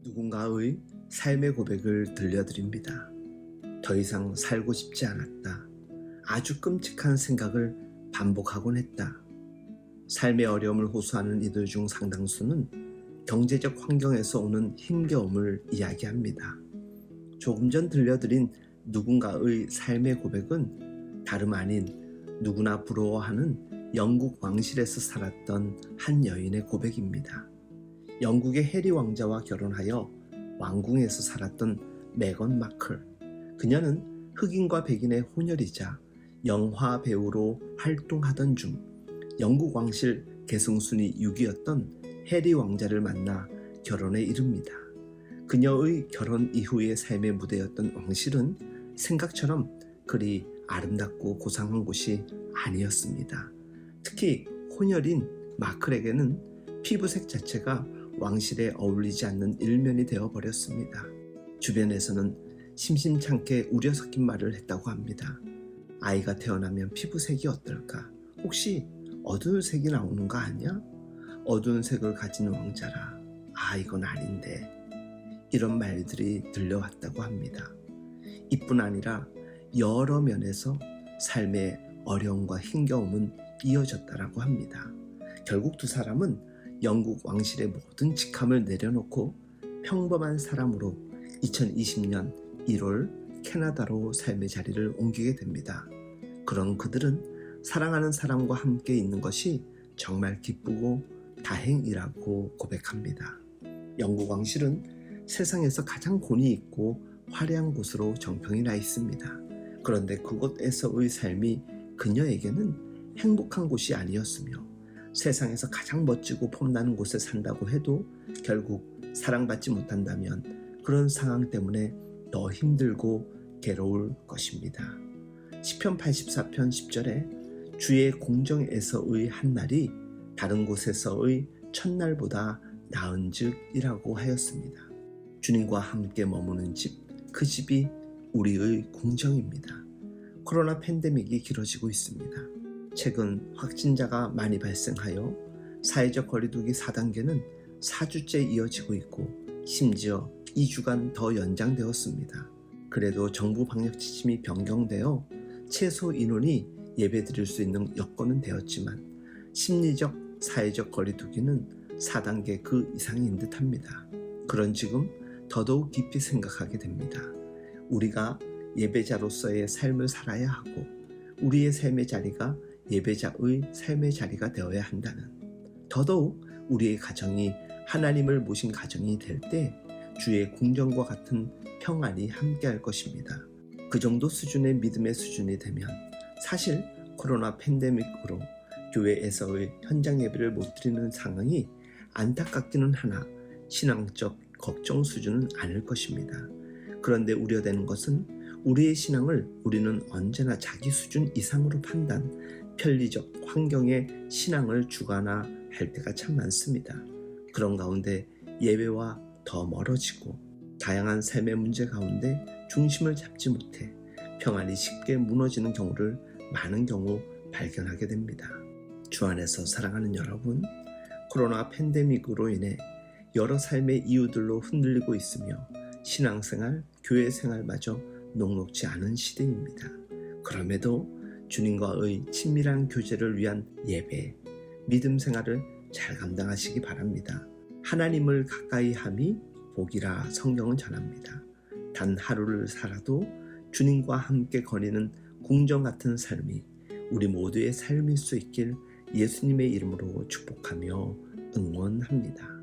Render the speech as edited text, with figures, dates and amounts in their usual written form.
누군가의 삶의 고백을 들려드립니다. 더 이상 살고 싶지 않았다. 아주 끔찍한 생각을 반복하곤 했다. 삶의 어려움을 호소하는 이들 중 상당수는 경제적 환경에서 오는 힘겨움을 이야기합니다. 조금 전 들려드린 누군가의 삶의 고백은 다름 아닌 누구나 부러워하는 영국 왕실에서 살았던 한 여인의 고백입니다. 영국의 해리 왕자와 결혼하여 왕궁에서 살았던 메건 마클. 그녀는 흑인과 백인의 혼혈이자 영화 배우로 활동하던 중 영국 왕실 계승순위 6위였던 해리 왕자를 만나 결혼에 이릅니다. 그녀의 결혼 이후의 삶의 무대였던 왕실은 생각처럼 그리 아름답고 고상한 곳이 아니었습니다. 특히 혼혈인 마클에게는 피부색 자체가 왕실에 어울리지 않는 일면이 되어버렸습니다. 주변에서는 심심찮게 우려 섞인 말을 했다고 합니다. 아이가 태어나면 피부색이 어떨까? 혹시 어두운 색이 나오는 거 아니야? 어두운 색을 가진 왕자라. 이건 아닌데. 이런 말들이 들려왔다고 합니다. 이뿐 아니라 여러 면에서 삶의 어려움과 힘겨움은 이어졌다라고 합니다. 결국 두 사람은 영국 왕실의 모든 직함을 내려놓고 평범한 사람으로 2020년 1월 캐나다로 삶의 자리를 옮기게 됩니다. 그런 그들은 사랑하는 사람과 함께 있는 것이 정말 기쁘고 다행이라고 고백합니다. 영국 왕실은 세상에서 가장 권위 있고 화려한 곳으로 정평이 나 있습니다. 그런데 그곳에서의 삶이 그녀에게는 행복한 곳이 아니었으며 세상에서 가장 멋지고 폼나는 곳에 산다고 해도 결국 사랑받지 못한다면 그런 상황 때문에 더 힘들고 괴로울 것입니다. 시편 84편 10절에 주의 공정에서의 한 날이 다른 곳에서의 첫날보다 나은즉이라고 하였습니다. 주님과 함께 머무는 집, 그 집이 우리의 공정입니다. 코로나 팬데믹이 길어지고 있습니다. 최근 확진자가 많이 발생하여 사회적 거리두기 4단계는 4주째 이어지고 있고 심지어 2주간 더 연장되었습니다. 그래도 정부 방역 지침이 변경되어 최소 인원이 예배드릴 수 있는 여건은 되었지만 심리적, 사회적 거리두기는 4단계 그 이상인 듯합니다. 그런 지금 더더욱 깊이 생각하게 됩니다. 우리가 예배자로서의 삶을 살아야 하고 우리의 삶의 자리가 예배자의 삶의 자리가 되어야 한다는, 더더욱 우리의 가정이 하나님을 모신 가정이 될 때 주의 궁정과 같은 평안이 함께할 것입니다. 그 정도 수준의 믿음의 수준이 되면 사실 코로나 팬데믹으로 교회에서의 현장 예배를 못 드리는 상황이 안타깝기는 하나 신앙적 걱정 수준은 아닐 것입니다. 그런데 우려되는 것은 우리의 신앙을 우리는 언제나 자기 수준 이상으로 판단, 편리적 환경에 신앙을 주관화할 때가 참 많습니다. 그런 가운데 예배와 더 멀어지고 다양한 삶의 문제 가운데 중심을 잡지 못해 평안이 쉽게 무너지는 경우를 많은 경우 발견하게 됩니다. 주 안에서 사랑하는 여러분, 코로나 팬데믹으로 인해 여러 삶의 이유들로 흔들리고 있으며 신앙생활, 교회생활마저 녹록지 않은 시대입니다. 그럼에도 주님과의 친밀한 교제를 위한 예배, 믿음 생활을 잘 감당하시기 바랍니다. 하나님을 가까이 함이 복이라 성경은 전합니다. 단 하루를 살아도 주님과 함께 거니는 궁정 같은 삶이 우리 모두의 삶일 수 있길 예수님의 이름으로 축복하며 응원합니다.